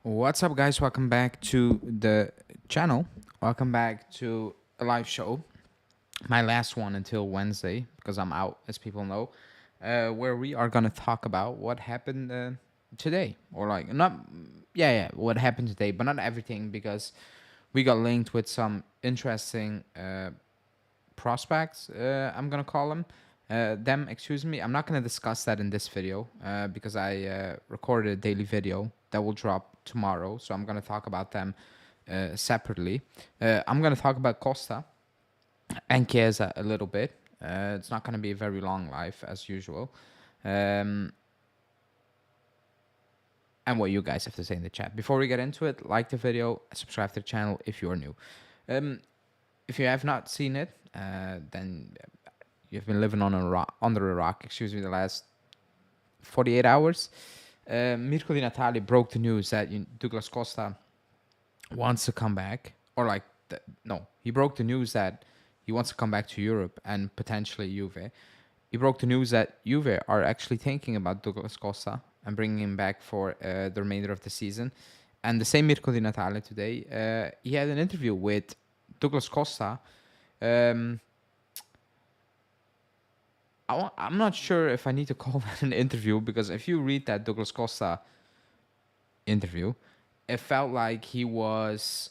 What's up, guys? Welcome back to the channel. Welcome back to a live show. My last one until Wednesday because I'm out, as people know, where we are gonna talk about what happened today, or like not, yeah, what happened today, but not everything because we got linked with some interesting prospects. I'm gonna call them. Excuse me. I'm not gonna discuss that in this video because I recorded a daily video that will drop tomorrow. So I'm gonna talk about them separately. I'm gonna talk about Costa and Chiesa a little bit. It's not gonna be a very long life as usual. Um, and what you guys have to say in the chat. Before we get into it, like the video, subscribe to the channel if you are new. Um, if you have not seen it, then you've been living on a rock, under a rock, excuse me, the last 48 hours. Mirko Di Natale broke the news that Douglas Costa wants to come back, or like, no, he broke the news that he wants to come back to Europe and potentially Juve. He broke the news that Juve are actually thinking about Douglas Costa and bringing him back for the remainder of the season. And the same Mirko Di Natale today, he had an interview with Douglas Costa. Um, I'm not sure if I need to call that an interview, because if you read that Douglas Costa interview, it felt like he was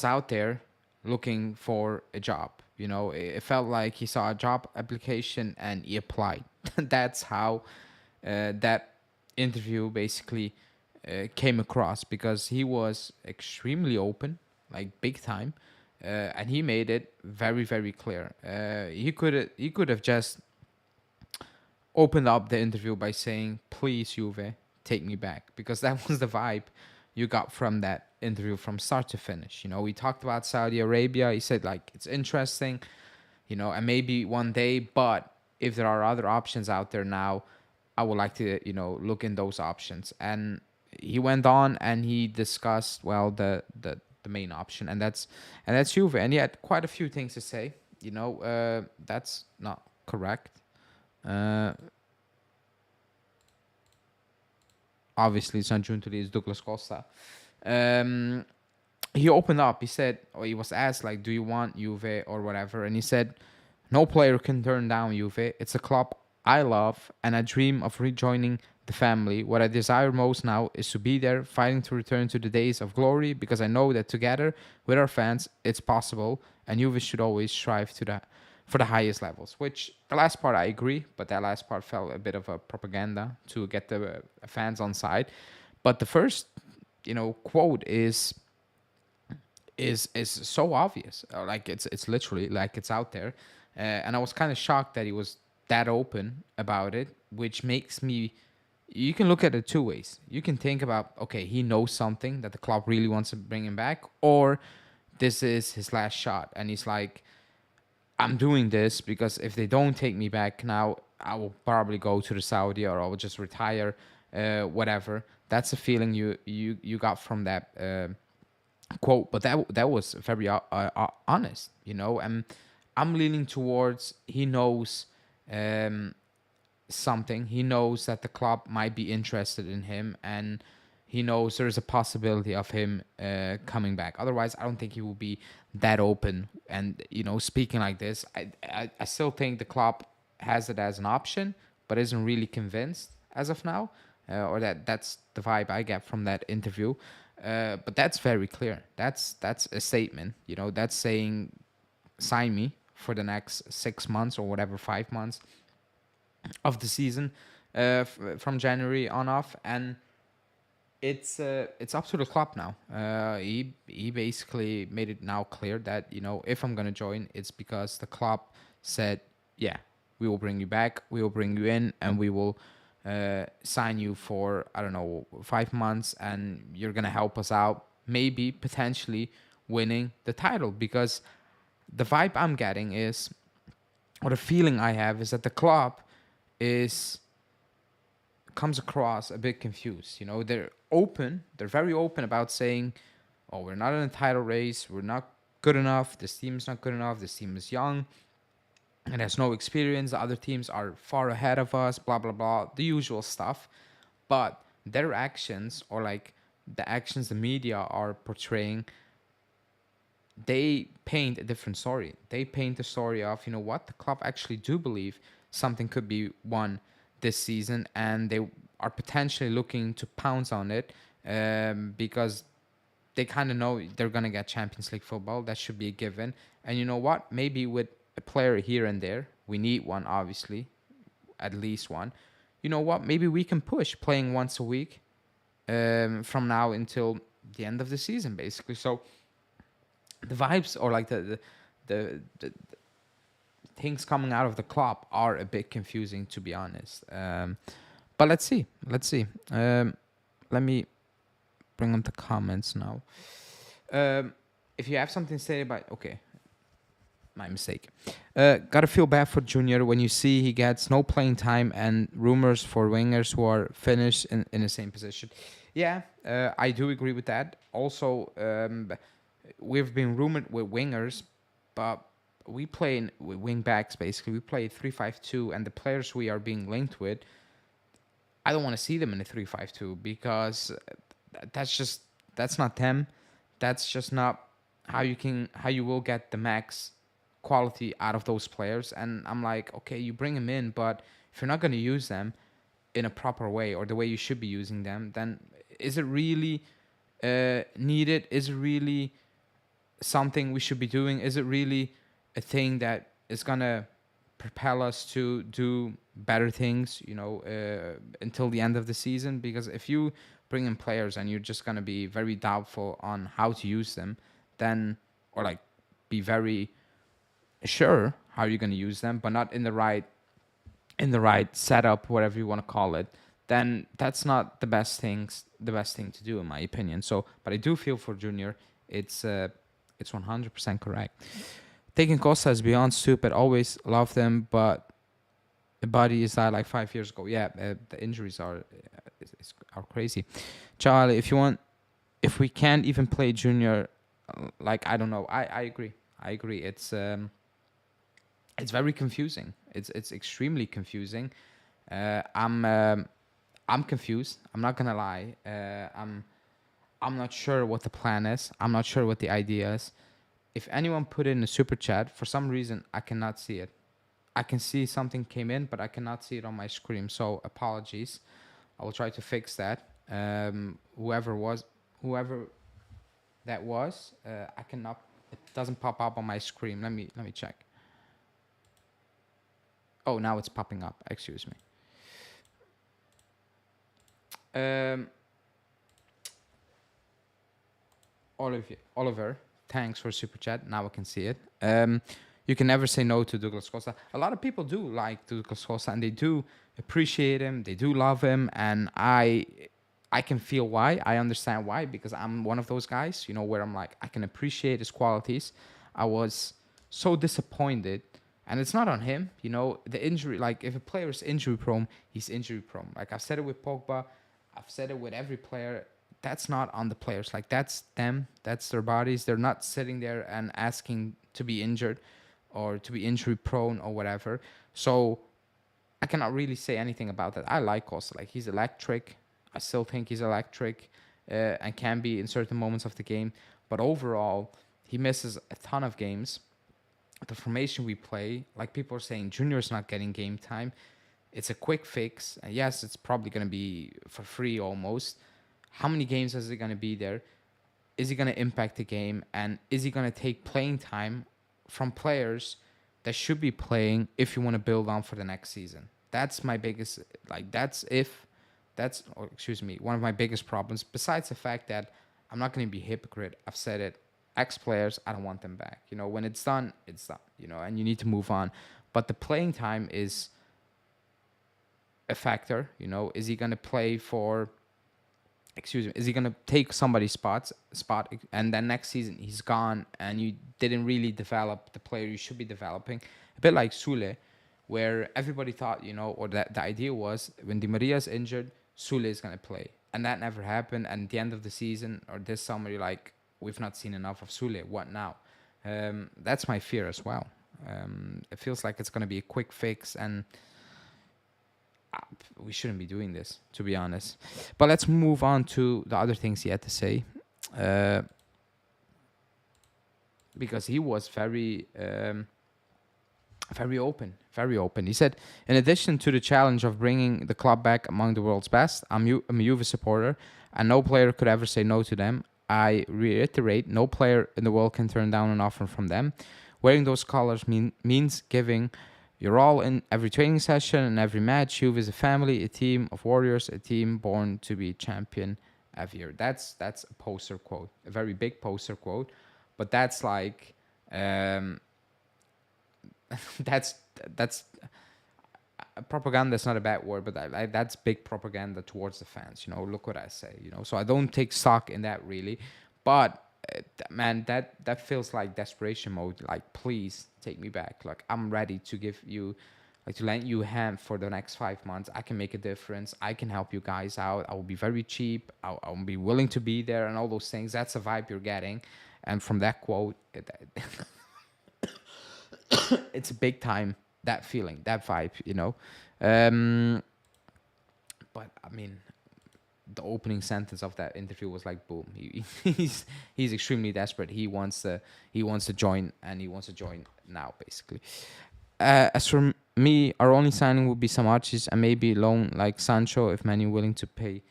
out there looking for a job. You know, it felt like he saw a job application and he applied. That's how that interview basically came across, because he was extremely open, like big time, and he made it very, very clear. He could have just opened up the interview by saying, "Please, Juve, take me back," because that was the vibe you got from that interview from start to finish. You know, we talked about Saudi Arabia. He said like it's interesting, you know, and maybe one day, but if there are other options out there now, I would like to, you know, look in those options. And he went on and he discussed, well, the main option, and that's Juve. And he had quite a few things to say. You know, that's not correct. Uh, Obviously, it's not Giuntoli, it's Douglas Costa. Um, he opened up. He said, or he was asked, like, do you want Juve or whatever? And he said, no player can turn down Juve. It's a club I love, and I dream of rejoining the family. What I desire most now is to be there, fighting to return to the days of glory, because I know that together with our fans, it's possible, and Juve should always strive to that for the highest levels. Which the last part I agree, but that last part felt a bit of a propaganda to get the fans on side. But the first, you know, quote is so obvious. Like it's literally like it's out there, and I was kind of shocked that he was that open about it, which makes me. You can look at it two ways. You can think about, okay, he knows something that the club really wants to bring him back, or this is his last shot, and he's like, I'm doing this because if they don't take me back now, I will probably go to the Saudi, or I will just retire, whatever. That's the feeling you got from that quote. But that was very honest, you know. And I'm leaning towards he knows um, something. He knows that the club might be interested in him, and he knows there's a possibility of him coming back. Otherwise, I don't think he will be that open and, you know, speaking like this. I still think the club has it as an option, but isn't really convinced as of now, or that's the vibe I get from that interview. But that's very clear. That's a statement. You know, that's saying sign me for the next 6 months or whatever, 5 months of the season, from January on off. And it's up to the club now. He basically made it now clear that, you know, if I'm gonna join, it's because the club said, yeah, we will bring you back, we will bring you in, and we will sign you for, I don't know, 5 months, and you're gonna help us out, maybe potentially winning the title. Because the vibe I'm getting is, or the feeling I have is that the club is comes across a bit confused. You know, they're very open about saying, oh, we're not in a title race, we're not good enough, this team's not good enough, this team is young and has no experience, the other teams are far ahead of us, blah blah blah, the usual stuff. But their actions, or like the actions the media are portraying, they paint a different story. They paint the story of, you know what, the club actually do believe something could be won this season, and they are potentially looking to pounce on it, because they kind of know they're going to get Champions League football. That should be a given. And you know what? Maybe with a player here and there, we need one, obviously, at least one. You know what? Maybe we can push playing once a week, from now until the end of the season, basically. So the vibes, or like the things coming out of the club are a bit confusing, to be honest. But let's see. Let's see. Let me bring on the comments now. If you have something to say about, okay, my mistake. Gotta feel bad for Junior when you see he gets no playing time and rumors for wingers who are finished in the same position. Yeah, I do agree with that. Also, we've been rumored with wingers, but we play with wing backs, basically. We play 3-5-2, and the players we are being linked with, I don't want to see them in a 3-5-2, because that's not them. That's just not how you will get the max quality out of those players. And I'm like, okay, you bring them in, but if you're not going to use them in a proper way, or the way you should be using them, then is it really needed? Is it really something we should be doing? Is it really a thing that is gonna propel us to do better things, until the end of the season? Because if you bring in players and you're just gonna be very doubtful on how to use them, then, or like be very sure how you're gonna use them, but not in the right setup, whatever you want to call it, then that's not the best thing to do, in my opinion. So, but I do feel for Junior. It's 100% correct. Taking Costa is beyond stupid. Always loved him, but the body is died like 5 years ago. Yeah, the injuries are crazy. Charlie, if we can't even play Junior, like, I don't know. I agree. I agree. It's very confusing. It's extremely confusing. I'm confused. I'm not gonna lie. I'm not sure what the plan is. I'm not sure what the idea is. If anyone put in a super chat, for some reason I cannot see it. I can see something came in, but I cannot see it on my screen. So apologies. I will try to fix that. Whoever that was, I cannot. It doesn't pop up on my screen. Let me check. Oh, now it's popping up. Excuse me. Oliver, thanks for super chat. Now I can see it. You can never say no to Douglas Costa. A lot of people do like Douglas Costa, and they do appreciate him. They do love him, and I can feel why. I understand why, because I'm one of those guys, where I'm like, I can appreciate his qualities. I was so disappointed, and it's not on him. The injury. Like, if a player is injury prone, he's injury prone. Like, I've said it with Pogba, I've said it with every player. That's not on the players. Like, that's them. That's their bodies. They're not sitting there and asking to be injured or to be injury prone or whatever. So I cannot really say anything about that. I like Costa. Like, he's electric. I still think he's electric, and can be in certain moments of the game. But overall, he misses a ton of games. The formation we play, like people are saying, Junior's not getting game time. It's a quick fix. And yes, it's probably going to be for free almost. How many games is he going to be there? Is he going to impact the game? And is he going to take playing time from players that should be playing if you want to build on for the next season? That's my biggest, one of my biggest problems. Besides the fact that I'm not going to be a hypocrite. I've said it. Ex players, I don't want them back. When it's done, it's done. And you need to move on. But the playing time is a factor. Is he going to play for? Is he going to take somebody's spot, and then next season he's gone, and you didn't really develop the player you should be developing? A bit like Sule, where everybody thought, or that the idea was, when Di Maria's injured, Sule is going to play. And that never happened. And at the end of the season, or this summer, you're like, we've not seen enough of Sule. What now? That's my fear as well. It feels like it's going to be a quick fix, and we shouldn't be doing this, to be honest. But let's move on to the other things he had to say, uh, because he was very open, very open. He said, in addition to the challenge of bringing the club back among the world's best, I'm a Juve supporter, and no player could ever say no to them. I reiterate, no player in the world can turn down an offer from them. Wearing those colors means giving your all in every training session and every match. Juve is a family, a team of warriors, a team born to be champion every year. That's a poster quote, a very big poster quote, but that's like, um, that's that's propaganda is not a bad word, but that's big propaganda towards the fans. Look what I say. So I don't take stock in that really, but man, that feels like desperation mode. Like, please take me back. Like, I'm ready to give you, like, to lend you a hand for the next 5 months. I can make a difference. I can help you guys out. I will be very cheap. I'll be willing to be there and all those things. That's the vibe you're getting, and from that quote, it's big time, that feeling, that vibe. um but I mean, the opening sentence of that interview was like, boom, he's extremely desperate. He wants to join, and he wants to join now, basically. As for me, our only signing would be Samachis and maybe loan like Sancho if Man U willing to pay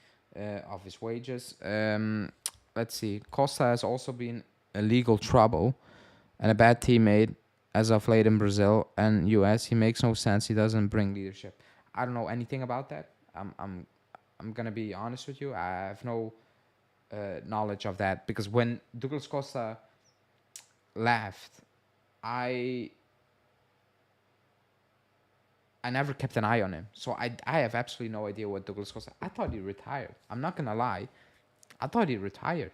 off his wages. Let's see, Costa has also been a legal trouble and a bad teammate as of late in Brazil and US. He makes no sense. He doesn't bring leadership. I don't know anything about that. I'm gonna be honest with you. I have no knowledge of that, because when Douglas Costa left, I I never kept an eye on him, so I have absolutely no idea what Douglas Costa. I thought he retired. I'm not gonna lie, I thought he retired.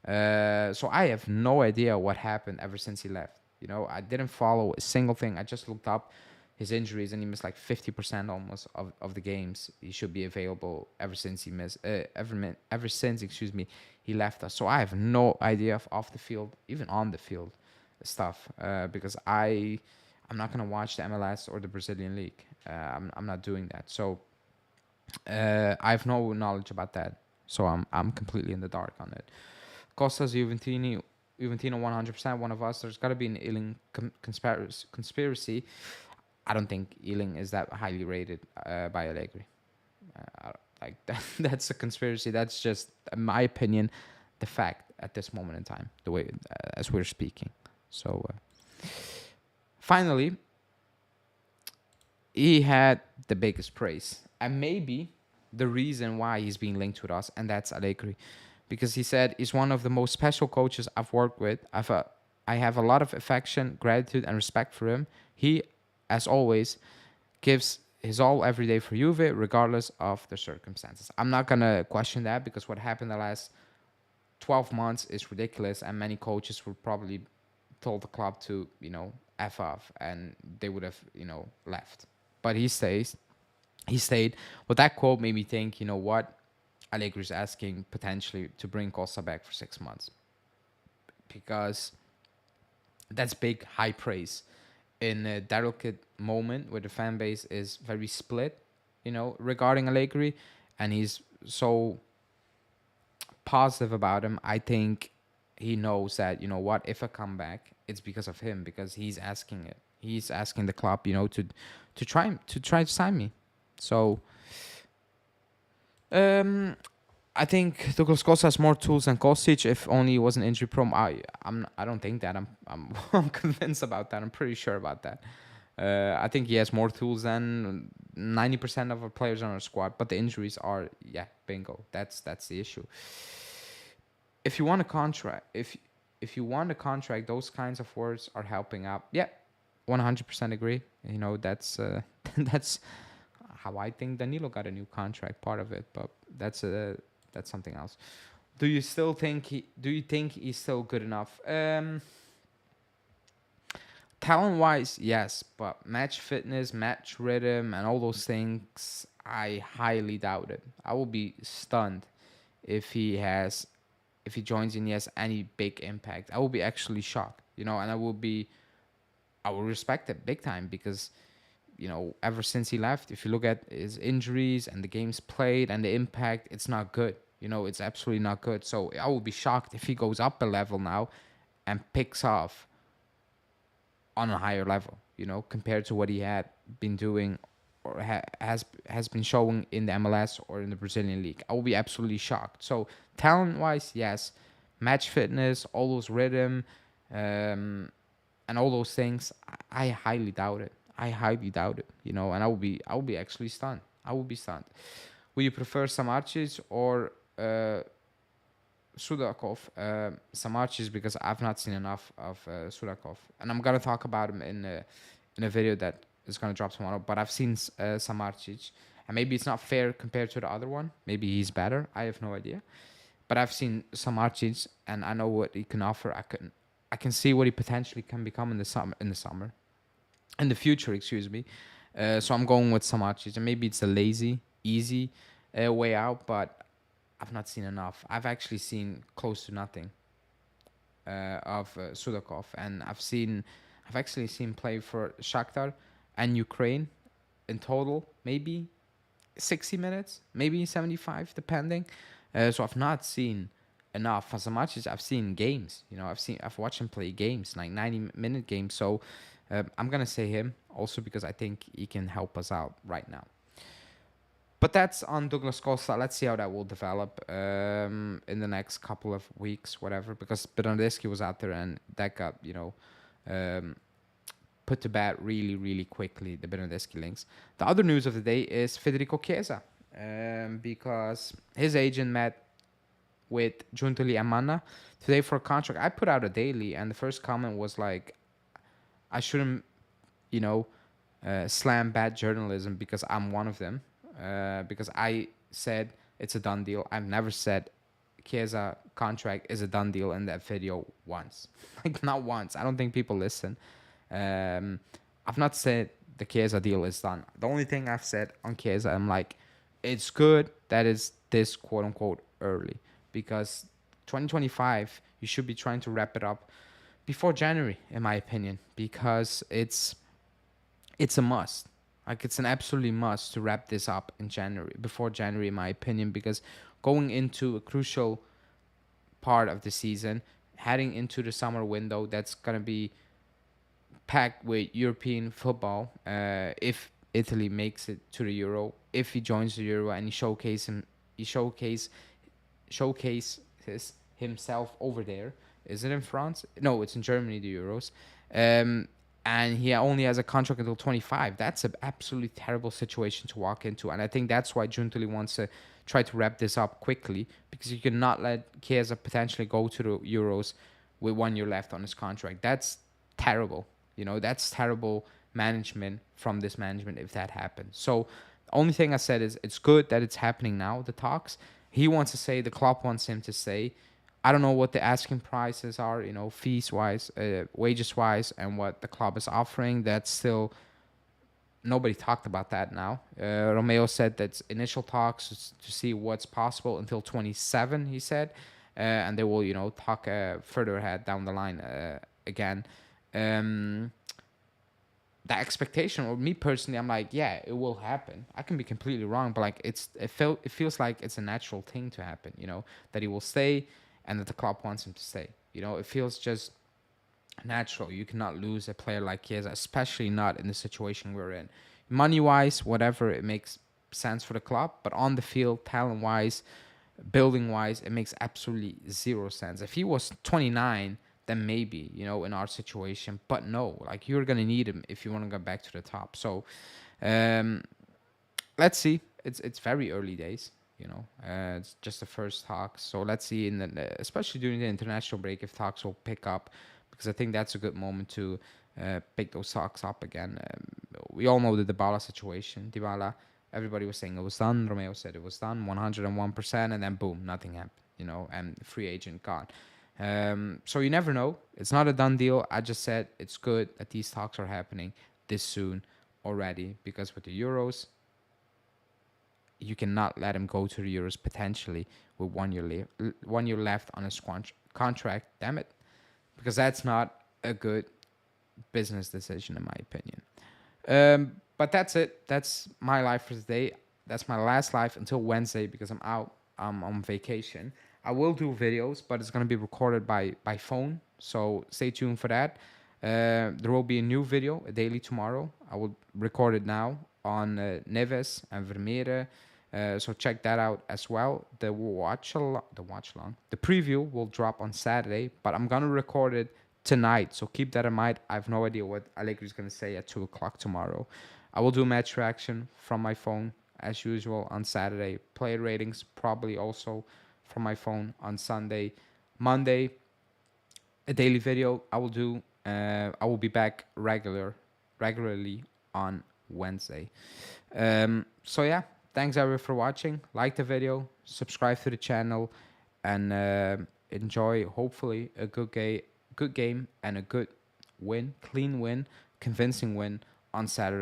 So I have no idea what happened ever since he left. I didn't follow a single thing. I just looked up his injuries, and he missed like 50% almost of the games he should be available ever since he missed ever since, excuse me, he left us. So I have no idea of off the field, even on the field stuff, because I'm not gonna watch the MLS or the Brazilian league. I'm not doing that. So I have no knowledge about that. So I'm completely in the dark on it. Costa's Juventino 100%. One of us. There's got to be an Ealing conspiracy. I don't think Ealing is that highly rated by Allegri. Like that's a conspiracy. That's just, in my opinion, the fact at this moment in time, the way as we're speaking. So finally, he had the biggest praise, and maybe the reason why he's being linked with us, and that's Allegri, because he said he's one of the most special coaches I've worked with. I have a lot of affection, gratitude, and respect for him. He, as always, gives his all every day for Juve, regardless of the circumstances. I'm not gonna question that, because what happened the last 12 months is ridiculous, and many coaches would probably told the club to, F off, and they would have, left. But he stays. He stayed. But that quote made me think, you know what? Allegri's asking potentially to bring Costa back for 6 months, because that's big, high praise in a delicate moment where the fan base is very split, regarding Allegri, and he's so positive about him. I think he knows that, what, if I come back, it's because of him, because he's asking it. He's asking the club, to try to sign me. So I think Douglas Costa has more tools than Kostic. If only he wasn't injury prone. I don't think that. I'm convinced about that. I'm pretty sure about that. I think he has more tools than 90% of our players on our squad. But the injuries are, bingo. That's the issue. If you want a contract, if you want a contract, those kinds of words are helping out. Yeah, 100% agree. That's that's how I think Danilo got a new contract. Part of it, but that's something else. Do you think he's still good enough? Talent wise, yes, but match fitness, match rhythm, and all those things, I highly doubt it. I will be stunned if he joins and he has any big impact. I will be actually shocked, and I will respect it big time, because ever since he left. If you look at his injuries and the games played and the impact, it's not good. It's absolutely not good. So I would be shocked if he goes up a level now and picks off on a higher level, compared to what he had been doing or has been showing in the MLS or in the Brazilian league. I will be absolutely shocked. So talent wise, yes, match fitness, all those rhythm, and all those things, I highly doubt it. I highly doubt it. And I will be actually stunned. I will be stunned. Would you prefer Samardzic or Sudakov? Samardzic, because I've not seen enough of Sudakov, and I'm gonna talk about him in a video that is gonna drop tomorrow. But I've seen Samardzic, and maybe it's not fair compared to the other one. Maybe he's better. I have no idea. But I've seen Samardzic, and I know what he can offer. I can see what he potentially can become in the summer, in the future. Excuse me. So I'm going with Samardzic, and maybe it's a lazy, easy way out, but I've not seen enough. I've actually seen close to nothing of Sudakov, and I've actually seen play for Shakhtar and Ukraine in total, maybe 60 minutes, maybe 75, depending. So I've not seen enough. As much as I've seen games, I've watched him play games, like 90-minute games. So I'm gonna say him also because I think he can help us out right now. But that's on Douglas Costa. Let's see how that will develop in the next couple of weeks, whatever. Because Bernardeschi was out there, and that got um, put to bed really, really quickly. The Bernardeschi links. The other news of the day is Federico Chiesa, because his agent met with Giuntoli and Manna today for a contract. I put out a daily, and the first comment was like, I shouldn't, slam bad journalism because I'm one of them. Because I said it's a done deal. I've never said Chiesa contract is a done deal in that video once. Like, not once. I don't think people listen. I've not said the Chiesa deal is done. The only thing I've said on Chiesa, I'm like, it's good that it's this quote unquote early, because 2025 you should be trying to wrap it up before January, in my opinion, because it's a must. Like, it's an absolutely must to wrap this up in January, before January, in my opinion, because going into a crucial part of the season, heading into the summer window, that's gonna be packed with European football. If Italy makes it to the Euro, if he joins the Euro and he showcases himself over there. Is it in France? No, it's in Germany. The Euros. And he only has a contract until 25. That's an absolutely terrible situation to walk into, and I think that's why Giuntoli wants to try to wrap this up quickly, because you cannot let Chiesa potentially go to the Euros with 1 year left on his contract. That's terrible. That's terrible management from this management if that happens. So the only thing I said is it's good that it's happening now, the talks. He wants to say, the club wants him to say. I don't know what the asking prices are, fees wise, wages wise, and what the club is offering. That's still, nobody talked about that now. Romeo said that's initial talks to see what's possible until 27, he said. And they will, talk further ahead down the line again. The expectation, or me personally, I'm like, yeah, it will happen. I can be completely wrong, but like it feels like it's a natural thing to happen, that he will stay and that the club wants him to stay. It feels just natural. You cannot lose a player like Chiesa, especially not in the situation we're in. Money wise, whatever, it makes sense for the club, but on the field, talent wise, building wise, it makes absolutely zero sense. If he was 29, then maybe, in our situation, but no, like, you're gonna need him if you want to go back to the top. So let's see. It's very early days. It's just the first talks. So let's see, especially during the international break, if talks will pick up, because I think that's a good moment to pick those talks up again. We all know the Dybala situation. Dybala, everybody was saying it was done. Romeo said it was done, 101%, and then boom, nothing happened. And free agent gone. So you never know. It's not a done deal. I just said it's good that these talks are happening this soon already, because with the Euros, you cannot let him go to the Euros potentially with 1 year left on his contract. Damn it, because that's not a good business decision, in my opinion. But that's it. That's my life for today. That's my last live until Wednesday because I'm out. I'm on vacation. I will do videos, but it's gonna be recorded by phone. So stay tuned for that. There will be a new video, a daily tomorrow. I will record it now on Neves and Vermeer. So check that out as well. The preview will drop on Saturday, but I'm gonna record it tonight. So keep that in mind. I have no idea what Allegri is gonna say at 2 o'clock tomorrow. I will do match reaction from my phone as usual on Saturday. Player ratings probably also from my phone on Sunday. Monday, a daily video I will do. I will be back regularly on Wednesday. So yeah, thanks everyone for watching. Like the video, subscribe to the channel, and enjoy hopefully a good game and a good win, clean win, convincing win on Saturday.